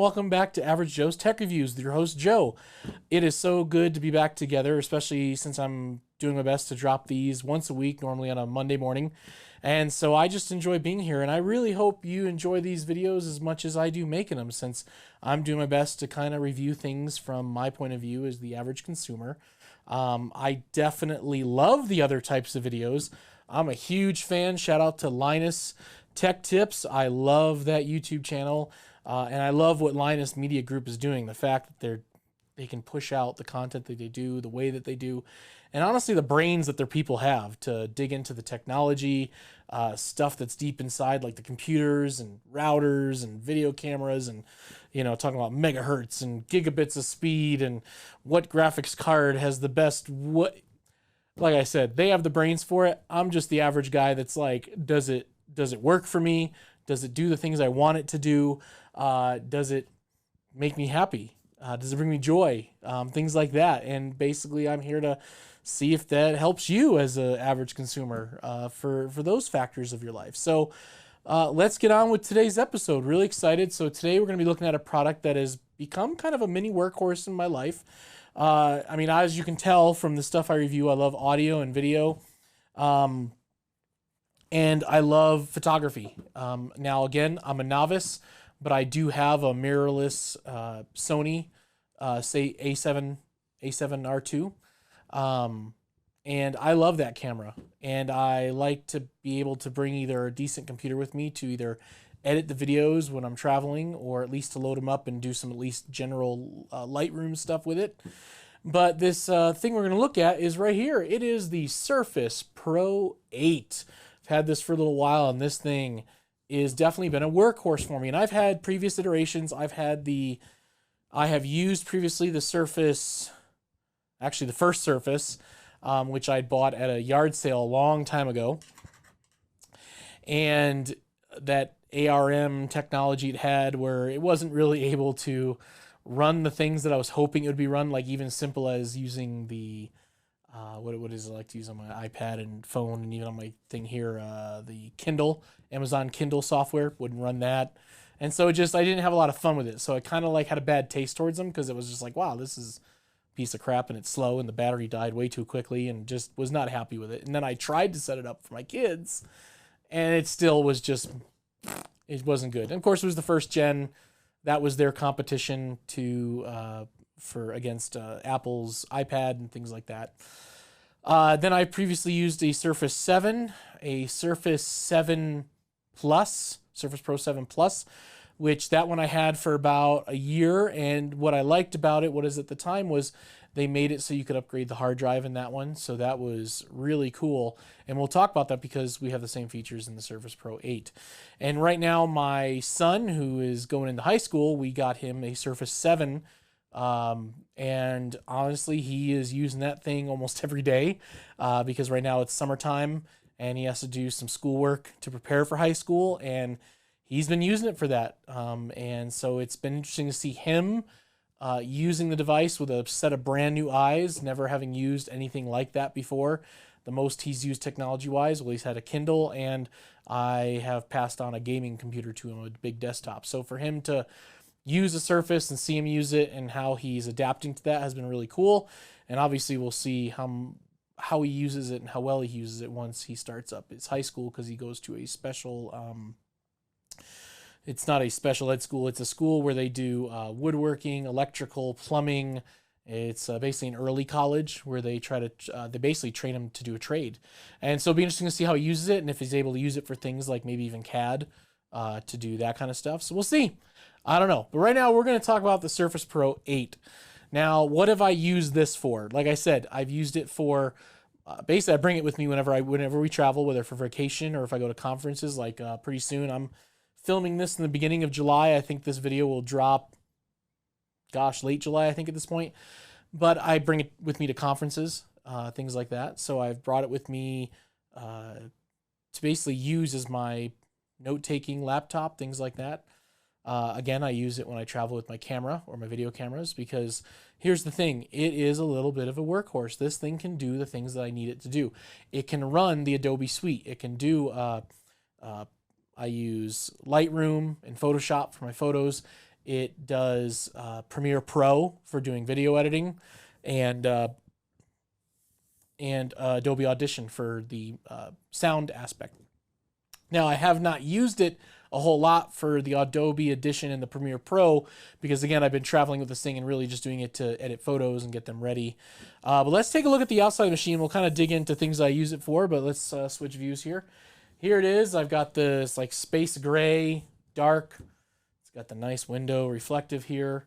welcome back to Average Joe's Tech Reviews with your host, Joe. It is so good to be back together, especially since I'm doing my best to drop these once a week, normally on a Monday morning. And so I just enjoy being here, and I really hope you enjoy these videos as much as I do making them, since I'm doing my best to kind of review things from my point of view as the average consumer. I definitely love the other types of videos. I'm a huge fan. Shout out to Linus Tech Tips. I love that YouTube channel. And I love what Linus Media Group is doing. The fact that they can push out the content that they do, the way that they do, and honestly, the brains that their people have to dig into the technology, stuff that's deep inside, like the computers and routers and video cameras, and talking about megahertz and gigabits of speed and what graphics card has the best. What, like I said, they have the brains for it. I'm just the average guy that's like, does it work for me? Does it do the things I want it to do? Does it make me happy? Does it bring me joy? Things like that. And basically, I'm here to see if that helps you as an average consumer for those factors of your life. So let's get on with today's episode. Really excited. So today we're going to be looking at a product that has become kind of a mini workhorse in my life. I mean, as you can tell from the stuff I review, I love audio and video. And I love photography. Now, again, I'm a novice, but I do have a mirrorless Sony, say A7R2. And I love that camera. And I like to be able to bring either a decent computer with me to either edit the videos when I'm traveling, or at least to load them up and do some at least general Lightroom stuff with it. But this thing we're going to look at is right here. It is the Surface Pro 8. I've had this for a little while, and this thing is definitely been a workhorse for me. And I've had previous iterations. I have used previously the Surface, actually the first Surface, which I bought at a yard sale a long time ago. And that ARM technology it had, where it wasn't really able to run the things that I was hoping it would be run, like even simple as using the what is it like to use on my iPad and phone, and even on my thing here, the Kindle, Amazon Kindle software wouldn't run that. And so I didn't have a lot of fun with it. So I kind of like had a bad taste towards them, because it was just like, wow, this is a piece of crap, and it's slow, and the battery died way too quickly, and just was not happy with it. And then I tried to set it up for my kids, and it still was just, it wasn't good. And of course, it was the first gen. That was their competition against Apple's iPad and things like that. Then I previously used a Surface 7, a Surface 7 Plus, Surface Pro 7 Plus, which that one I had for about a year. And what I liked about it, at the time, was they made it so you could upgrade the hard drive in that one. So that was really cool. And we'll talk about that because we have the same features in the Surface Pro 8. And right now, my son, who is going into high school, we got him a Surface 7. And honestly, he is using that thing almost every day, because right now it's summertime and he has to do some schoolwork to prepare for high school, and he's been using it for that. And so it's been interesting to see him using the device with a set of brand new eyes, never having used anything like that before. The most he's used technology-wise, well, he's had a Kindle, and I have passed on a gaming computer to him, a big desktop. So for him to use a Surface and see him use it and how he's adapting to that has been really cool. And obviously we'll see how he uses it and how well he uses it once he starts up his high school, because he goes to a special, it's not a special ed school, it's a school where they do woodworking, electrical, plumbing. It's basically an early college where they they basically train him to do a trade. And so it'll be interesting to see how he uses it, and if he's able to use it for things like maybe even CAD to do that kind of stuff. So we'll see. I don't know. But right now, we're going to talk about the Surface Pro 8. Now, what have I used this for? Like I said, I've used it for, basically, I bring it with me whenever we travel, whether for vacation or if I go to conferences. Like pretty soon, I'm filming this in the beginning of July. I think this video will drop, late July, I think, at this point. But I bring it with me to conferences, things like that. So I've brought it with me to basically use as my note-taking laptop, things like that. Again, I use it when I travel with my camera or my video cameras, because here's the thing. It is a little bit of a workhorse. This thing can do the things that I need it to do. It can run the Adobe Suite. It can do, I use Lightroom and Photoshop for my photos. It does Premiere Pro for doing video editing, and Adobe Audition for the sound aspect. Now, I have not used it a whole lot for the Adobe Audition and the Premiere Pro because, again, I've been traveling with this thing and really just doing it to edit photos and get them ready. But let's take a look at the outside of the machine. We'll kind of dig into things I use it for, but let's switch views here. Here it is. I've got this like space gray, dark. It's got the nice window reflective here.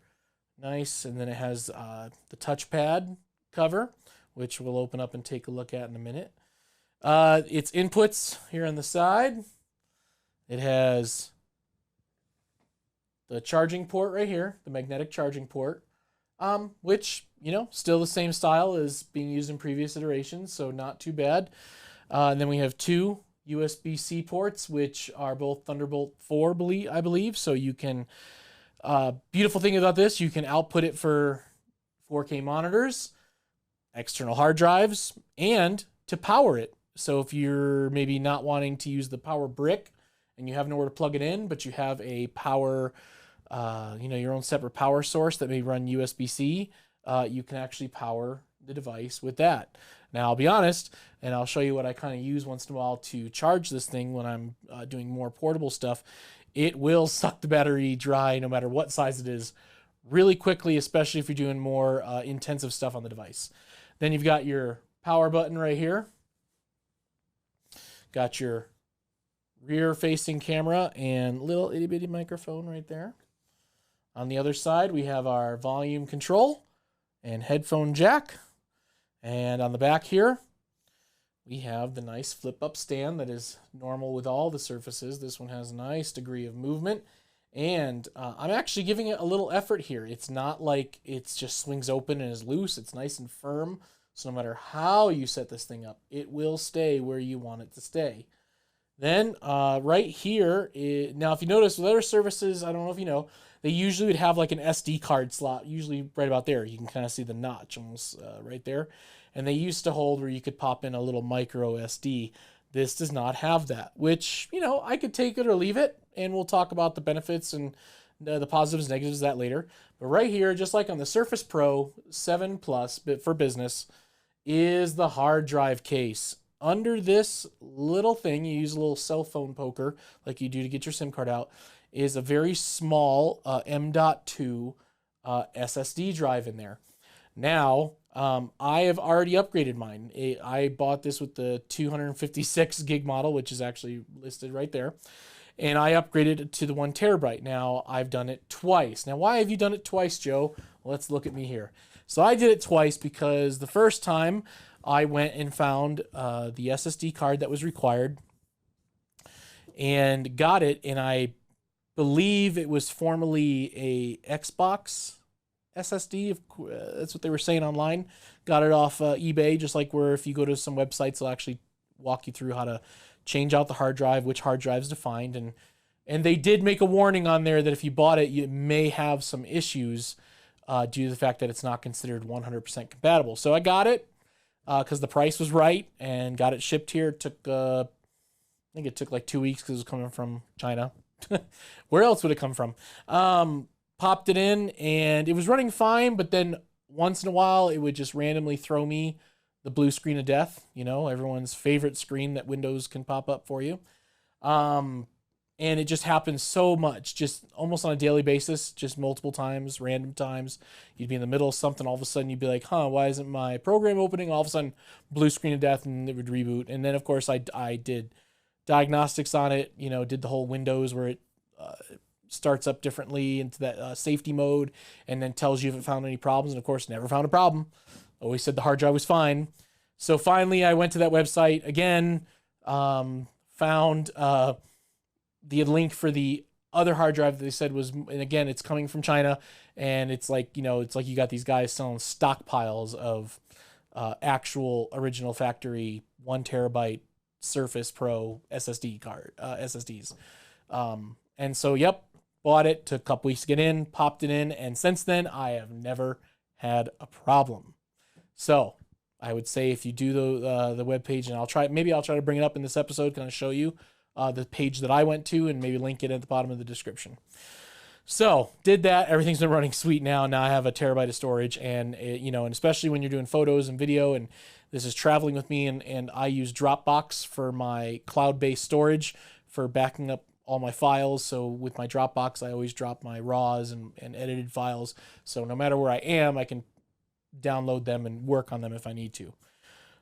Nice. And then it has the touchpad cover, which we'll open up and take a look at in a minute. Its inputs here on the side. It has the charging port right here, the magnetic charging port, which, you know, still the same style as being used in previous iterations, so not too bad. And then we have two USB-C ports, which are both Thunderbolt 4, I believe. So you can, beautiful thing about this, you can output it for 4K monitors, external hard drives, and to power it. So if you're maybe not wanting to use the power brick and you have nowhere to plug it in, but you have a power, your own separate power source that may run USB-C, you can actually power the device with that. Now, I'll be honest, and I'll show you what I kind of use once in a while to charge this thing when I'm doing more portable stuff. It will suck the battery dry no matter what size it is really quickly, especially if you're doing more intensive stuff on the device. Then you've got your power button right here. Got your rear-facing camera and little itty-bitty microphone right there. On the other side, we have our volume control and headphone jack. And on the back here, we have the nice flip-up stand that is normal with all the Surfaces. This one has a nice degree of movement. And I'm actually giving it a little effort here. It's not like it just swings open and is loose. It's nice and firm. So no matter how you set this thing up, it will stay where you want it to stay. Then right here, now if you notice with other Surfaces, I don't know if you know, they usually would have like an SD card slot, usually right about there. You can kind of see the notch almost right there. And they used to hold where you could pop in a little micro SD. This does not have that, which, you know, I could take it or leave it, and we'll talk about the benefits and the positives and negatives of that later. But right here, just like on the Surface Pro 7 Plus for business, is the hard drive case. Under this little thing, you use a little cell phone poker like you do to get your SIM card out, is a very small M.2 SSD drive in there. Now, I have already upgraded mine. I bought this with the 256 gig model, which is actually listed right there. And I upgraded it to the 1 terabyte. Now, I've done it twice. Now, why have you done it twice, Joe? Well, let's look at me here. So I did it twice because the first time I went and found the SSD card that was required and got it, and I believe it was formerly a Xbox SSD. That's what they were saying online. Got it off eBay, just like where if you go to some websites, they'll actually walk you through how to change out the hard drive, which hard drives to find. And they did make a warning on there that if you bought it, you may have some issues due to the fact that it's not considered 100% compatible. So I got it because the price was right and got it shipped here. It took, I think it took like 2 weeks because it was coming from China. Where else would it come from? Popped it in and it was running fine, but then once in a while it would just randomly throw me the blue screen of death, you know, everyone's favorite screen that Windows can pop up for you. And it just happens so much, just almost on a daily basis, just multiple times, random times. You'd be in the middle of something, all of a sudden you'd be like, why isn't my program opening? All of a sudden, blue screen of death, and it would reboot. And then, of course, I did diagnostics on it, you know, did the whole Windows where it starts up differently into that safety mode and then tells you if it found any problems. And, of course, never found a problem. Always said the hard drive was fine. So finally, I went to that website again, found the link for the other hard drive that they said was, and again, it's coming from China, and it's like, you know, it's like you got these guys selling stockpiles of actual original factory 1 terabyte Surface Pro SSD card, SSDs. And so, yep, bought it, took a couple weeks to get in, popped it in, and since then, I have never had a problem. So I would say if you do the webpage, and maybe I'll try to bring it up in this episode, kind of show you the page that I went to and maybe link it at the bottom of the description. So did that. Everything's been running sweet now. Now I have a terabyte of storage, and and especially when you're doing photos and video, and this is traveling with me, and I use Dropbox for my cloud-based storage for backing up all my files. So with my Dropbox, I always drop my RAWs and edited files. So no matter where I am, I can download them and work on them if I need to.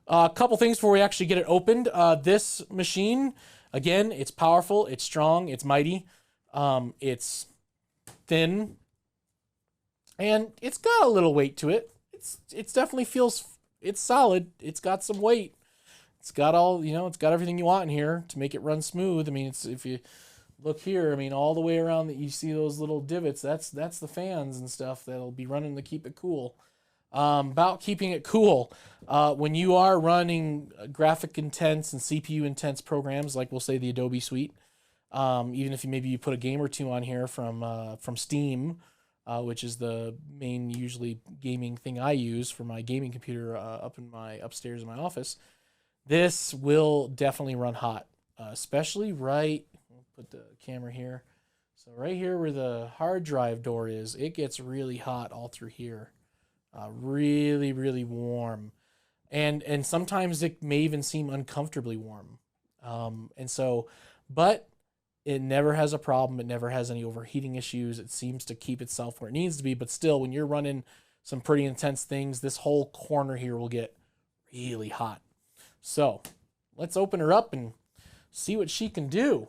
A couple things before we actually get it opened. This machine, again, it's powerful, it's strong, it's mighty, it's thin, and it's got a little weight to it. It's definitely feels, it's solid. It's got some weight. It's got all, it's got everything you want in here to make it run smooth. I mean, if you look here, I mean, all the way around that you see those little divots, that's the fans and stuff that'll be running to keep it cool. About keeping it cool, when you are running graphic intense and CPU intense programs, like we'll say the Adobe Suite, even if maybe you put a game or two on here from Steam, which is the main usually gaming thing I use for my gaming computer up in my upstairs in my office, this will definitely run hot, especially right. I'll put the camera here. So right here where the hard drive door is, it gets really hot all through here. Really, really warm. And sometimes it may even seem uncomfortably warm. But it never has a problem. It never has any overheating issues. It seems to keep itself where it needs to be. But still, when you're running some pretty intense things, this whole corner here will get really hot. So let's open her up and see what she can do.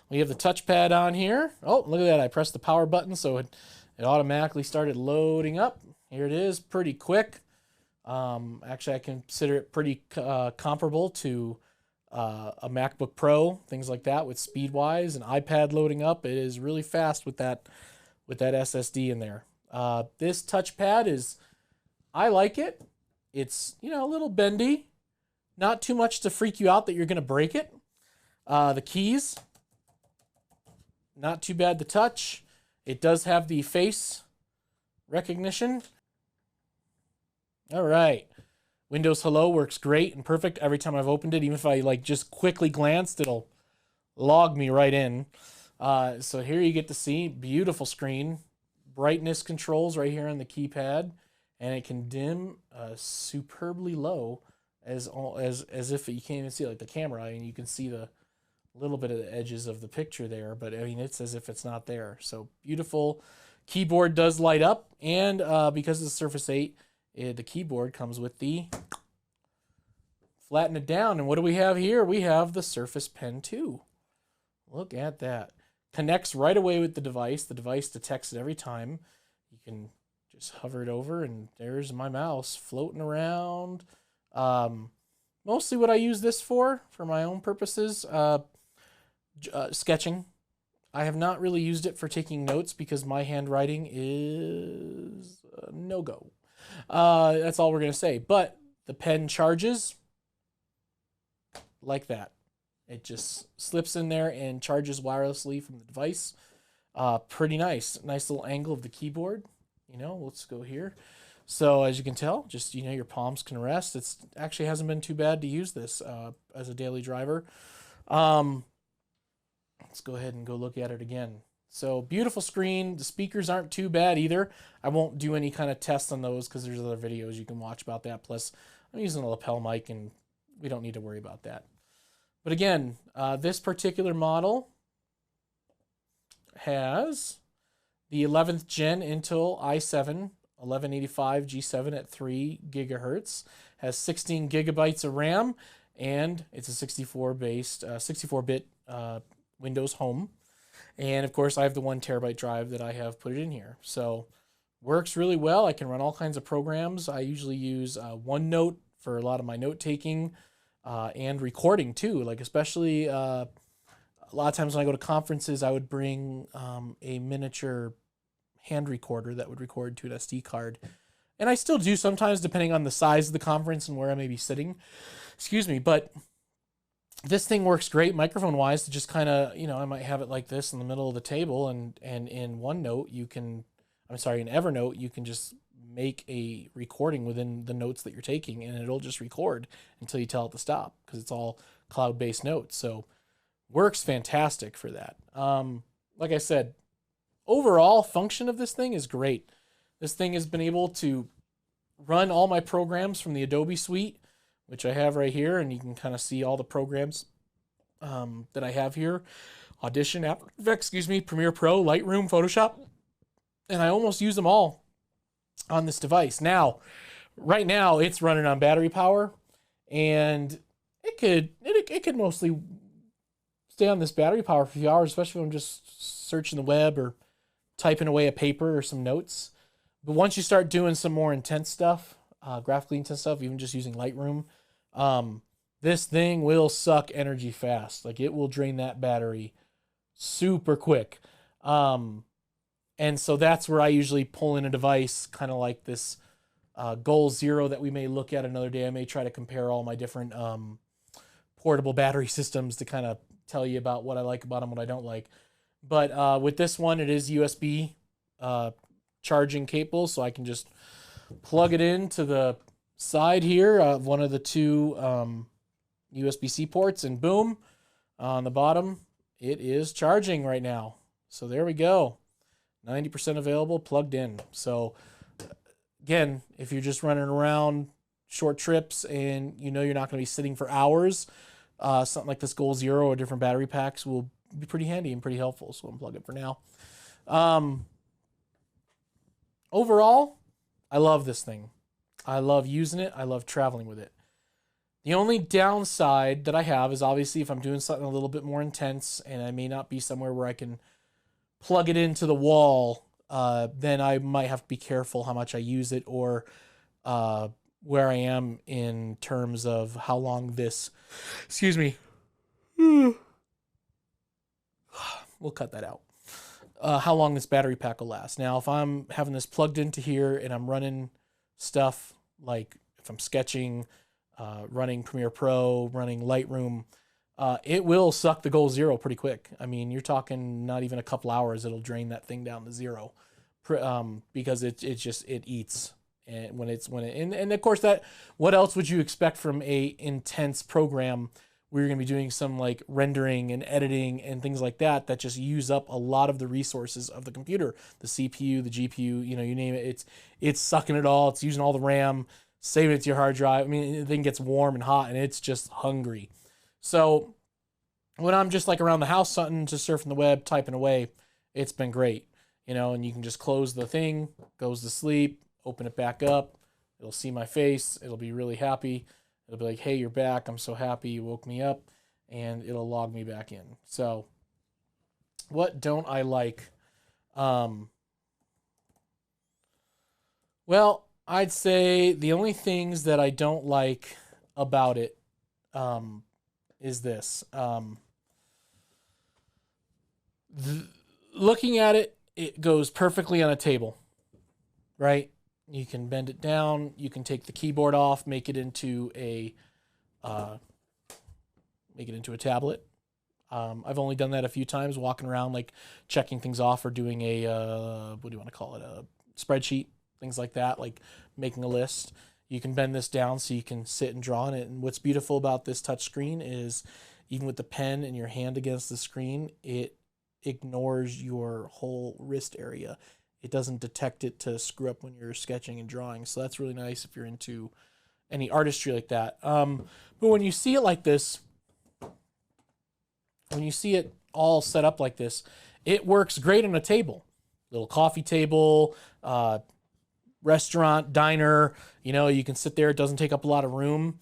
We have the touchpad on here. Oh, look at that. I pressed the power button, so it automatically started loading up. Here it is, pretty quick. Actually, I consider it pretty comparable to a MacBook Pro, things like that, with speed-wise. An iPad loading up, it is really fast with that SSD in there. This touchpad is, I like it. It's, a little bendy. Not too much to freak you out that you're going to break it. The keys, not too bad to touch. It does have the face recognition. All right. Windows Hello works great and perfect every time I've opened it. Even if I just quickly glanced, it'll log me right in. So here you get to see beautiful screen, brightness controls right here on the keypad, and it can dim superbly low as if you can't even see the camera. I mean, you can see the little bit of the edges of the picture there, but I mean, it's as if it's not there. So beautiful. Keyboard does light up, and because it's Surface 8, the keyboard comes with the flatten it down. And what do we have here? We have the Surface Pen 2. Look at that. Connects right away with the device. The device detects it every time. You can just hover it over, and there's my mouse floating around. Mostly what I use this for my own purposes, sketching. I have not really used it for taking notes because my handwriting is no-go. That's all we're going to say. But the pen charges like that. It just slips in there and charges wirelessly from the device. Pretty nice. Nice little angle of the keyboard. Let's go here. So as you can tell, just, your palms can rest. It's actually hasn't been too bad to use this as a daily driver. Let's go ahead and go look at it again. So beautiful screen. The speakers aren't too bad either. I won't do any kind of tests on those because there's other videos you can watch about that. Plus, I'm using a lapel mic and we don't need to worry about that. But again, this particular model has the 11th gen Intel i7 1185 G7 at 3 gigahertz, has 16 gigabytes of RAM, and it's a 64-bit Windows Home. And of course, I have the 1 terabyte drive that I have put it in here. So works really well. I can run all kinds of programs. I usually use OneNote for a lot of my note taking and recording too. Especially a lot of times when I go to conferences, I would bring a miniature hand recorder that would record to an SD card. And I still do sometimes, depending on the size of the conference and where I may be sitting. Excuse me, but this thing works great microphone-wise to just kind of, I might have it like this in the middle of the table, and in OneNote, in Evernote, you can just make a recording within the notes that you're taking, and it'll just record until you tell it to stop, because it's all cloud-based notes. So Works fantastic for that. Like I said, overall function of this thing is great. This thing has been able to run all my programs from the Adobe suite, which I have right here, and you can kind of see all the programs that I have here. Audition, After Effects, Premiere Pro, Lightroom, Photoshop, and I almost use them all on this device. Now, right now, it's running on battery power, and it could mostly stay on this battery power for a few hours, especially when I'm just searching the web or typing away a paper or some notes. But once you start doing some more intense stuff, graphically intense stuff, even just using Lightroom, this thing will suck energy fast. Like, it will drain that battery super quick. And so that's where I usually pull in a device kind of like this Goal Zero that we may look at another day. I may try to compare all my different portable battery systems to kind of tell you about what I like about them, what I don't like. But with this one, it is USB charging capable, so I can just plug it into the side here of one of the two USB-C ports, and boom, on the bottom, it is charging right now. So there we go. 90% available, plugged in. So again, if you're just running around short trips and you know you're not going to be sitting for hours, something like this Goal Zero or different battery packs will be pretty handy and pretty helpful. So I'm plugging it for now. Overall, I love this thing. I love using it. I love traveling with it. The only downside that I have is obviously if I'm doing something a little bit more intense and I may not be somewhere where I can plug it into the wall, then I might have to be careful how much I use it, or where I am in terms of how long this, we'll cut that out. How long this battery pack will last. Now, if I'm having this plugged into here and I'm running stuff like if I'm sketching, running Premiere Pro, running Lightroom, it will suck the Goal Zero pretty quick. I mean, you're talking not even a couple hours, it'll drain that thing down to zero, because it eats. And and of course, that, what else would you expect from a intense program where you're going to be doing some like rendering and editing and things like that just use up a lot of the resources of the computer, the CPU, the GPU, you name it. It's sucking it all. It's using all the RAM, saving it to your hard drive. I mean, the thing gets warm and hot and it's just hungry. So when I'm just like around the house, something, just surfing the web, typing away, it's been great, and you can just close the thing, goes to sleep, open it back up. It'll see my face. It'll be really happy. It'll be like, hey, you're back. I'm so happy you woke me up, and it'll log me back in. So what don't I like? Well, I'd say the only things that I don't like about it is this. Looking at it, it goes perfectly on a table, right? You can bend it down. You can take the keyboard off, make it into a tablet. I've only done that a few times, walking around, like checking things off or doing a what do you want to call it? A spreadsheet, things like that, like making a list. You can bend this down so you can sit and draw on it. And what's beautiful about this touch screen is even with the pen and your hand against the screen, it ignores your whole wrist area. It doesn't detect it to screw up when you're sketching and drawing. So that's really nice if you're into any artistry like that. But when you see it like this, when you see it all set up like this, it works great on a table. Little coffee table, restaurant, diner, you can sit there. It doesn't take up a lot of room.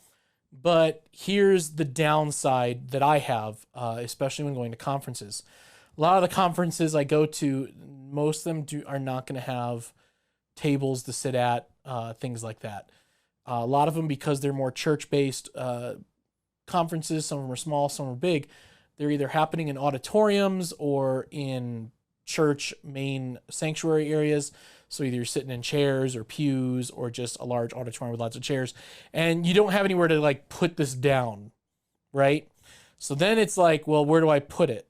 But here's the downside that I have, especially when going to conferences. A lot of the conferences I go to, most of them are not going to have tables to sit at, things like that. A lot of them, because they're more church-based conferences, some of them are small, some are big, they're either happening in auditoriums or in church main sanctuary areas. So either you're sitting in chairs or pews or just a large auditorium with lots of chairs, and you don't have anywhere to like put this down, right? So then it's like, well, where do I put it?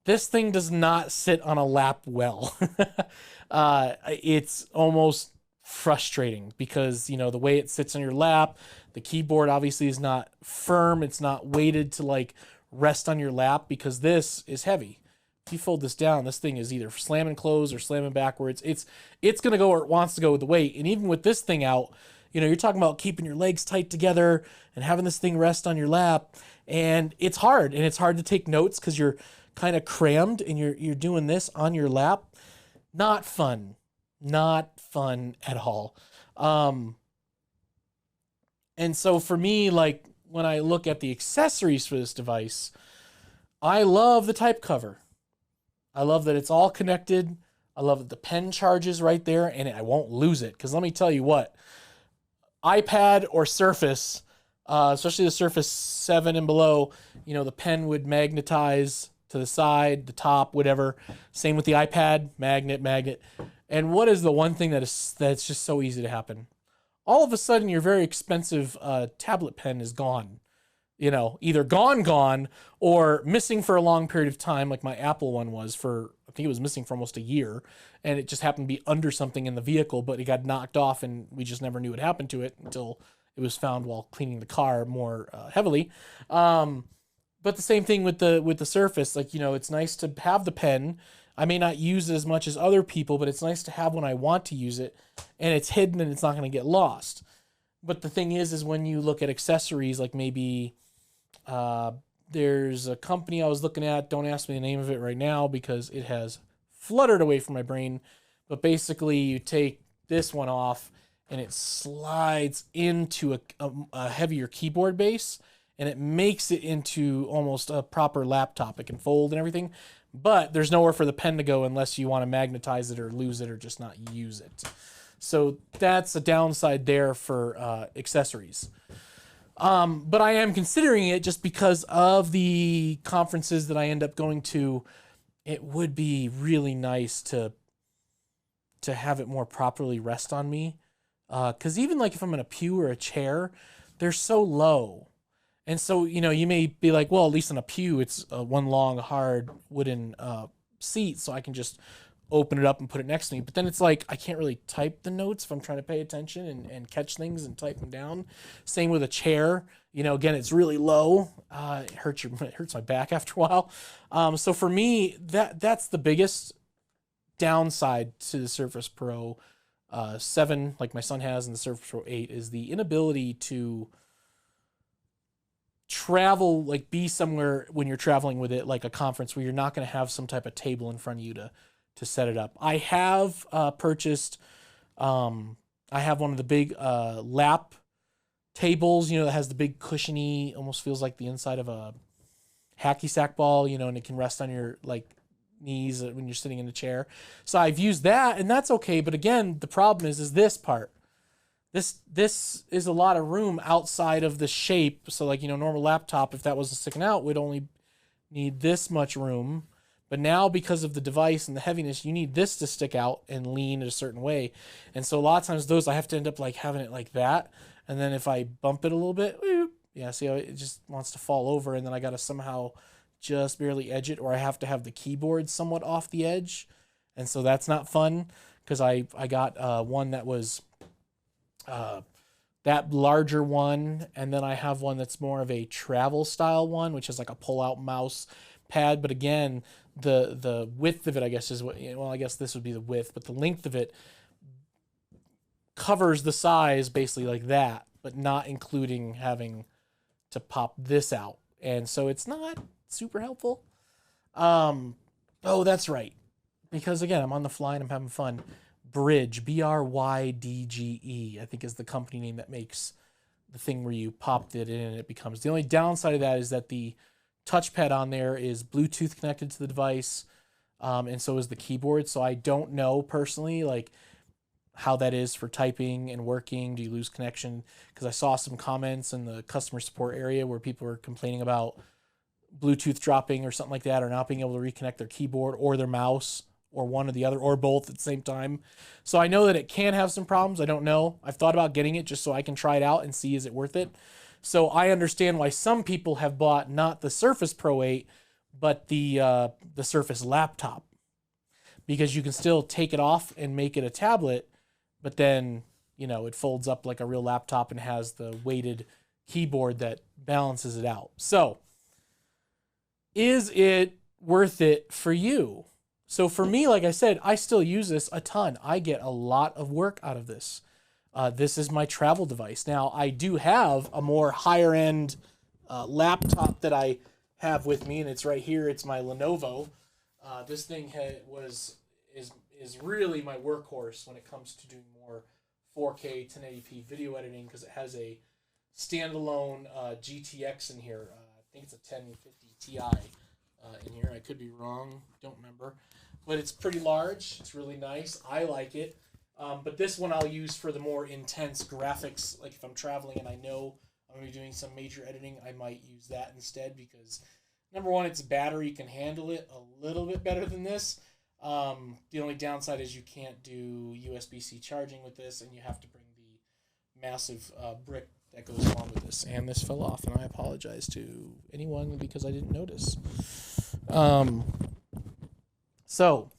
This thing does not sit on a lap well. It's almost frustrating because, the way it sits on your lap, the keyboard obviously is not firm. It's not weighted to like rest on your lap because this is heavy. If you fold this down, this thing is either slamming closed or slamming backwards. It's going to go where it wants to go with the weight. And even with this thing out, you know, you're talking about keeping your legs tight together and having this thing rest on your lap. And it's hard. And it's hard to take notes because you're kind of crammed and you're doing this on your lap. Not fun. Not fun at all. And so for me, like when I look at the accessories for this device, I love the type cover. I love that it's all connected. I love that the pen charges right there and I won't lose it. Because let me tell you what, iPad or Surface, especially the Surface 7 and below, you know, the pen would magnetize to the side, the top, whatever. Same with the iPad, magnet. And what is the one thing that's just so easy to happen? All of a sudden, your very expensive tablet pen is gone. You know, either gone, or missing for a long period of time, like my Apple one was for, I think it was missing for almost a year, and it just happened to be under something in the vehicle, but it got knocked off, and we just never knew what happened to it until it was found while cleaning the car more heavily. But the same thing with the Surface, like, you know, it's nice to have the pen. I may not use it as much as other people, but it's nice to have when I want to use it, and it's hidden and it's not going to get lost. But the thing is when you look at accessories, like maybe there's a company I was looking at, don't ask me the name of it right now because it has fluttered away from my brain, but basically you take this one off and it slides into a heavier keyboard base, and it makes it into almost a proper laptop. It can fold and everything, but there's nowhere for the pen to go unless you want to magnetize it or lose it or just not use it. So that's a downside there for accessories. But I am considering it just because of the conferences that I end up going to. It would be really nice to have it more properly rest on me. 'Cause even like if I'm in a pew or a chair, they're so low. And so, you know, you may be like, well, at least in a pew, it's one long, hard wooden seat, so I can just open it up and put it next to me. But then it's like I can't really type the notes if I'm trying to pay attention and catch things and type them down. Same with a chair. You know, again, it's really low. It hurts my back after a while. So for me, that's the biggest downside to the Surface Pro 7, like my son has, and the Surface Pro 8, is the inability to travel, like be somewhere when you're traveling with it, like a conference where you're not going to have some type of table in front of you to set it up. I have purchased, I have one of the big lap tables, you know, that has the big cushiony, almost feels like the inside of a hacky sack ball, you know, and it can rest on your like knees when you're sitting in the chair. So I've used that, and that's okay. But again, the problem is this part. This is a lot of room outside of the shape. So like, you know, normal laptop, if that wasn't sticking out, would only need this much room. But now, because of the device and the heaviness, you need this to stick out and lean in a certain way. And so a lot of times those, I have to end up like having it like that. And then if I bump it a little bit, whoop, yeah, see how it just wants to fall over. And then I got to somehow just barely edge it, or I have to have the keyboard somewhat off the edge. And so that's not fun, because I got one that was that larger one. And then I have one that's more of a travel style one, which is like a pull out mouse pad. But again, the width of it, I guess, is what, well, I guess this would be the width, but the length of it covers the size basically like that, but not including having to pop this out. And so it's not super helpful. Oh, that's right. Because again, I'm on the fly and I'm having fun. BRYDGE, BRYDGE, I think is the company name that makes the thing where you popped it in and it becomes. The only downside of that is that the touchpad on there is Bluetooth connected to the device, and so is the keyboard. So I don't know personally like how that is for typing and working. Do you lose connection? Because I saw some comments in the customer support area where people were complaining about Bluetooth dropping or something like that, or not being able to reconnect their keyboard or their mouse, or one or the other, or both at the same time. So I know that it can have some problems. I don't know. I've thought about getting it just so I can try it out and see, is it worth it? So I understand why some people have bought not the Surface Pro 8, but the Surface laptop, because you can still take it off and make it a tablet, but then, you know, it folds up like a real laptop and has the weighted keyboard that balances it out. So is it worth it for you? So for me, like I said, I still use this a ton. I get a lot of work out of this. This is my travel device. Now, I do have a more higher end laptop that I have with me, and it's right here. It's my Lenovo. This thing is really my workhorse when it comes to doing more 4K 1080p video editing, because it has a standalone GTX in here. I think it's a 1050 Ti in here. I could be wrong. Don't remember. But it's pretty large. It's really nice. I like it. But this one I'll use for the more intense graphics. Like if I'm traveling and I know I'm going to be doing some major editing, I might use that instead, because number one, its battery can handle it a little bit better than this. The only downside is you can't do USB-C charging with this, and you have to bring the massive brick that goes along with this. And this fell off, and I apologize to anyone because I didn't notice. So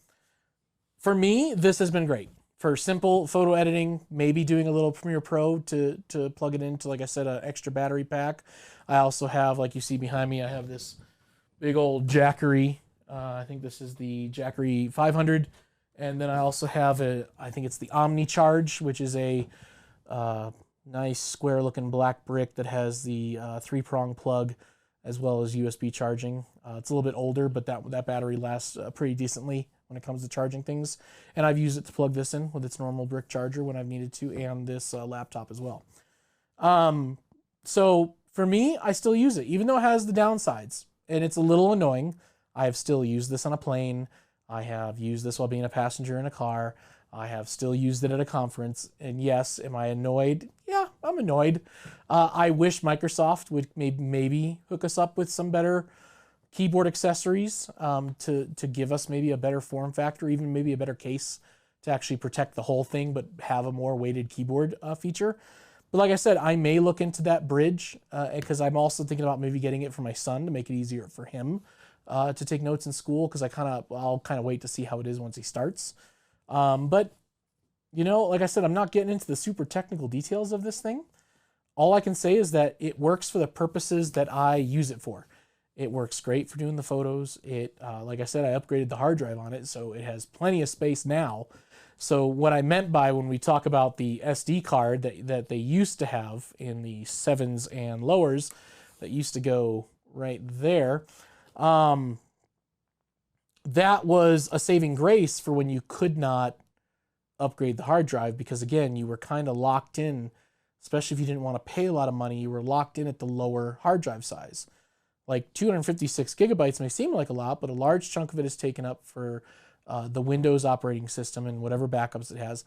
for me, this has been great. For simple photo editing, maybe doing a little Premiere Pro to plug it into, like I said, an extra battery pack. I also have, like you see behind me, I have this big old Jackery. I think this is the Jackery 500. And then I also have I think it's the Omni Charge, which is a nice square looking black brick that has the 3-prong plug as well as USB charging. It's a little bit older, but that battery lasts pretty decently when it comes to charging things. And I've used it to plug this in with its normal brick charger when I've needed to, and this laptop as well. So for me, I still use it, even though it has the downsides. And it's a little annoying. I have still used this on a plane. I have used this while being a passenger in a car. I have still used it at a conference. And yes, am I annoyed? Yeah, I'm annoyed. I wish Microsoft would maybe hook us up with some better keyboard accessories to give us maybe a better form factor, even maybe a better case to actually protect the whole thing, but have a more weighted keyboard feature. But like I said, I may look into that Brydge because I'm also thinking about maybe getting it for my son to make it easier for him to take notes in school, because I'll kind of wait to see how it is once he starts. But you know, like I said, I'm not getting into the super technical details of this thing. All I can say is that it works for the purposes that I use it for. It works great for doing the photos. Like I said, I upgraded the hard drive on it, so it has plenty of space now. So what I meant by when we talk about the SD card that they used to have in the 7s and lowers, that used to go right there, that was a saving grace for when you could not upgrade the hard drive, because again, you were kind of locked in, especially if you didn't want to pay a lot of money, you were locked in at the lower hard drive size. Like 256 gigabytes may seem like a lot, but a large chunk of it is taken up for the Windows operating system and whatever backups it has.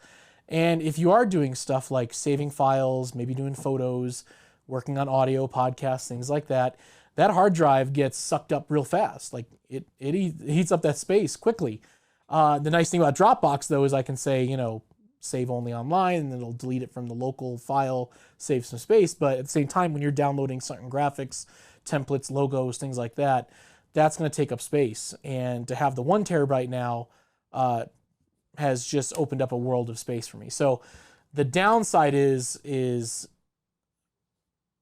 And if you are doing stuff like saving files, maybe doing photos, working on audio, podcasts, things like that, that hard drive gets sucked up real fast. Like it heats up that space quickly. The nice thing about Dropbox, though, is I can say, you know, save only online, and then it'll delete it from the local file, save some space. But at the same time, when you're downloading certain graphics, templates, logos, things like that, that's going to take up space. And to have the 1 terabyte now has just opened up a world of space for me. So the downside is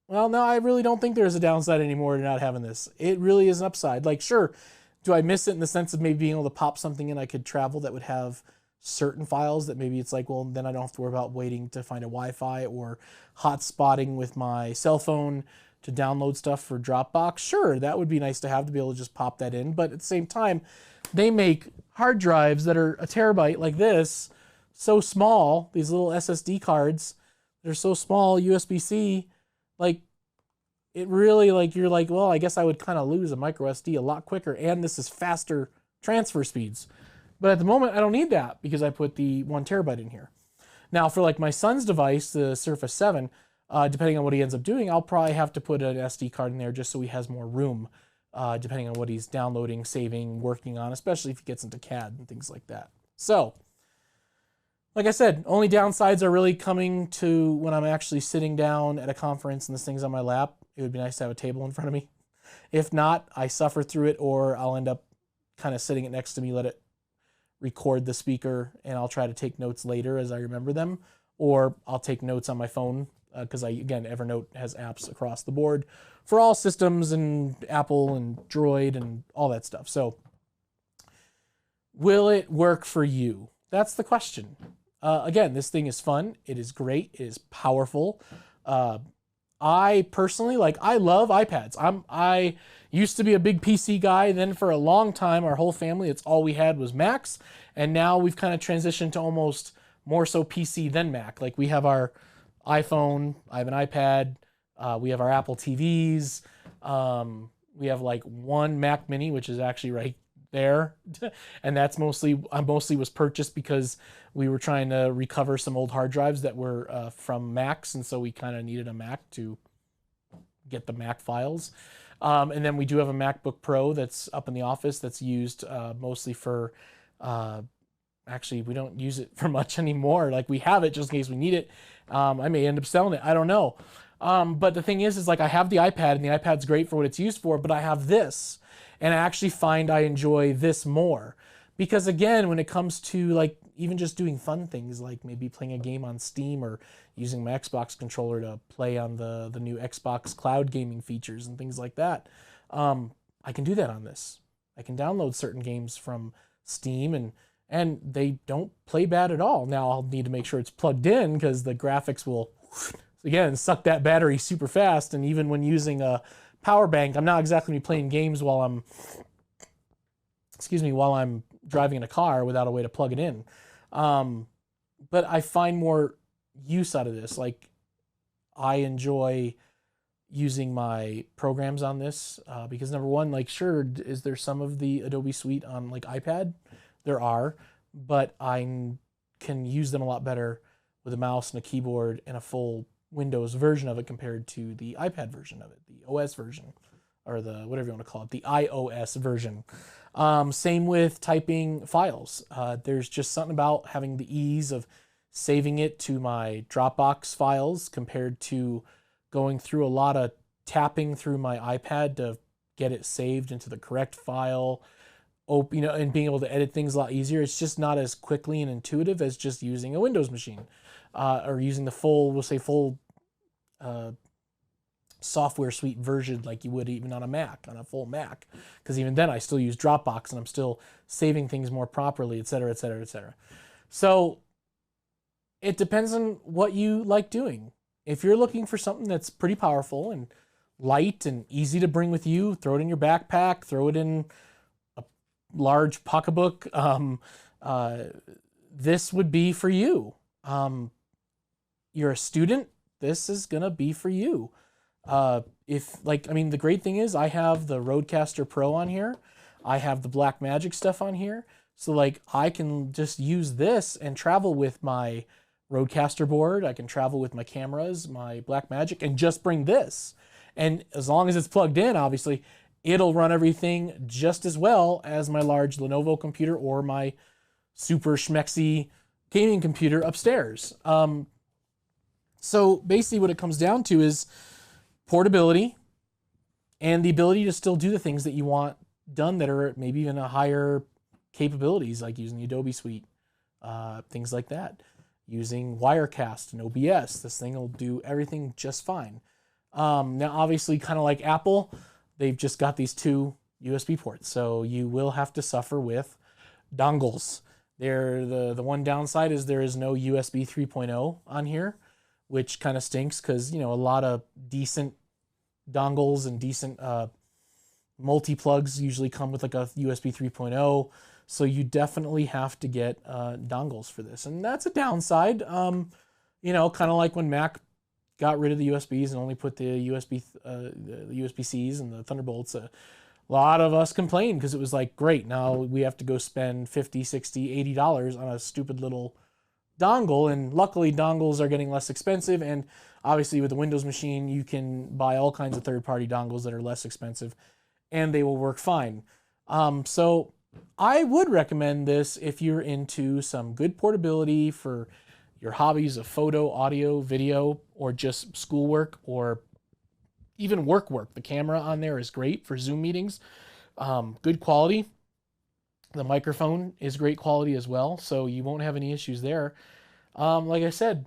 well, no, I really don't think there's a downside anymore to not having this. It really is an upside. Like, sure, do I miss it in the sense of maybe being able to pop something in I could travel that would have certain files that maybe it's like, well, then I don't have to worry about waiting to find a Wi-Fi or hotspotting with my cell phone to download stuff for Dropbox. Sure, that would be nice to have, to be able to just pop that in. But at the same time, they make hard drives that are a terabyte like this, so small, these little SSD cards, they're so small, USB-C, like it really, like, you're like, well, I guess I would kind of lose a micro SD a lot quicker, and this is faster transfer speeds. But at the moment, I don't need that because I put the 1 terabyte in here. Now, for like my son's device, the Surface 7, depending on what he ends up doing, I'll probably have to put an SD card in there just so he has more room, depending on what he's downloading, saving, working on, especially if he gets into CAD and things like that. So, like I said, only downsides are really coming to when I'm actually sitting down at a conference and this thing's on my lap. It would be nice to have a table in front of me. If not, I suffer through it, or I'll end up kind of sitting it next to me, let it record the speaker, and I'll try to take notes later as I remember them, or I'll take notes on my phone because again, Evernote has apps across the board for all systems and Apple and Droid and all that stuff. So will it work for you? That's the question. Again, this thing is fun. It is great. It is powerful. I personally, I love iPads. I used to be a big PC guy. Then for a long time, our whole family, it's all we had was Macs. And now we've kind of transitioned to almost more so PC than Mac. Like we have our iPhone, I have an iPad, we have our Apple TVs, we have like one Mac Mini, which is actually right there, and that's mostly was purchased because we were trying to recover some old hard drives that were from Macs, and so we kind of needed a Mac to get the Mac files. And then we do have a MacBook Pro that's up in the office that's used mostly for. Actually, we don't use it for much anymore. Like we have it just in case we need it. I may end up selling it. I don't know. But the thing is like I have the iPad, and the iPad's great for what it's used for, but I have this. And I actually find I enjoy this more. Because again, when it comes to like even just doing fun things, like maybe playing a game on Steam or using my Xbox controller to play on the new Xbox cloud gaming features and things like that, I can do that on this. I can download certain games from Steam and they don't play bad at all. Now I'll need to make sure it's plugged in because the graphics will, again, suck that battery super fast. And even when using a power bank, I'm not exactly playing games while I'm driving in a car without a way to plug it in. But I find more use out of this. Like I enjoy using my programs on this because number one, like sure, is there some of the Adobe Suite on like iPad? There are, but I can use them a lot better with a mouse and a keyboard and a full Windows version of it compared to the iPad version of it, the OS version, or the whatever you want to call it, the iOS version. Same with typing files. There's just something about having the ease of saving it to my Dropbox files compared to going through a lot of tapping through my iPad to get it saved into the correct file. And being able to edit things a lot easier. It's just not as quickly and intuitive as just using a Windows machine or using the full software suite version like you would even on a full Mac. Because even then I still use Dropbox and I'm still saving things more properly, et cetera, et cetera, et cetera. So it depends on what you like doing. If you're looking for something that's pretty powerful and light and easy to bring with you, throw it in your backpack, throw it in large pocketbook, this would be for you. You're a student, this is gonna be for you. The great thing is I have the Rodecaster Pro on here. I have the Blackmagic stuff on here. So like I can just use this and travel with my Rodecaster board. I can travel with my cameras, my Blackmagic, and just bring this. And as long as it's plugged in, obviously, it'll run everything just as well as my large Lenovo computer or my super schmexy gaming computer upstairs. So basically what it comes down to is portability and the ability to still do the things that you want done that are maybe even a higher capabilities, like using the Adobe Suite, things like that. Using Wirecast and OBS, this thing will do everything just fine. Now, obviously, kind of like Apple, they've just got these two USB ports, so you will have to suffer with dongles. The one downside is there is no USB 3.0 on here, which kind of stinks because, a lot of decent dongles and decent multi-plugs usually come with like a USB 3.0, so you definitely have to get dongles for this, and that's a downside. Kind of like when Mac got rid of the USBs and only put the USB-Cs and the Thunderbolts. A lot of us complained because it was like, great, now we have to go spend $50, $60, $80 on a stupid little dongle, and luckily dongles are getting less expensive, and obviously with the Windows machine you can buy all kinds of third-party dongles that are less expensive and they will work fine. So I would recommend this if you're into some good portability for your hobbies of photo, audio, video, or just schoolwork or even work. The camera on there is great for Zoom meetings. Good quality. The microphone is great quality as well, so you won't have any issues there. Like I said,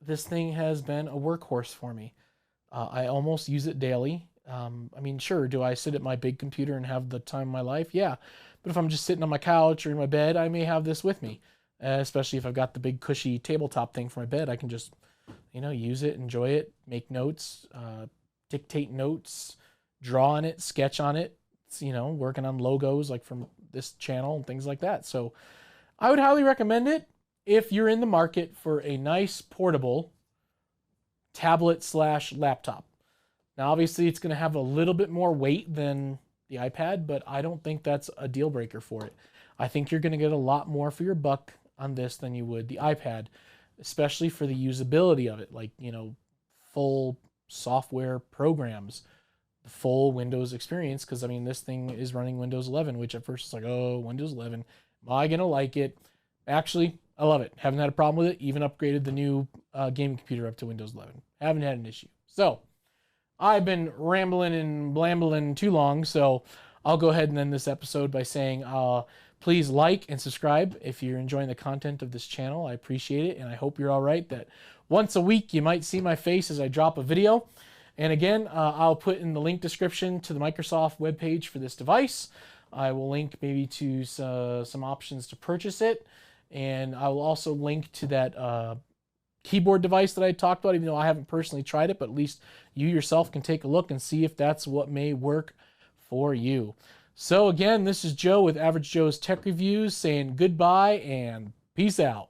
this thing has been a workhorse for me. I almost use it daily. I mean, sure, do I sit at my big computer and have the time of my life? Yeah. But if I'm just sitting on my couch or in my bed, I may have this with me. Especially if I've got the big cushy tabletop thing for my bed, I can just, use it, enjoy it, make notes, dictate notes, draw on it, sketch on it. It's, working on logos like from this channel and things like that. So I would highly recommend it if you're in the market for a nice portable tablet/laptop. Now, obviously, it's going to have a little bit more weight than the iPad, but I don't think that's a deal breaker for it. I think you're going to get a lot more for your buck on this than you would the iPad, especially for the usability of it, like, full software programs, the full Windows experience. Because, I mean, this thing is running Windows 11, which at first it's like, oh, Windows 11, am I going to like it? Actually, I love it. Haven't had a problem with it. Even upgraded the new gaming computer up to Windows 11. Haven't had an issue. So I've been rambling and blambling too long, so I'll go ahead and end this episode by saying please like and subscribe if you're enjoying the content of this channel. I appreciate it, and I hope you're all right that once a week you might see my face as I drop a video. And again, I'll put in the link description to the Microsoft webpage for this device. I will link maybe to some options to purchase it, and I will also link to that keyboard device that I talked about, even though I haven't personally tried it, but at least you yourself can take a look and see if that's what may work for you. So again, this is Joe with Average Joe's Tech Reviews saying goodbye and peace out.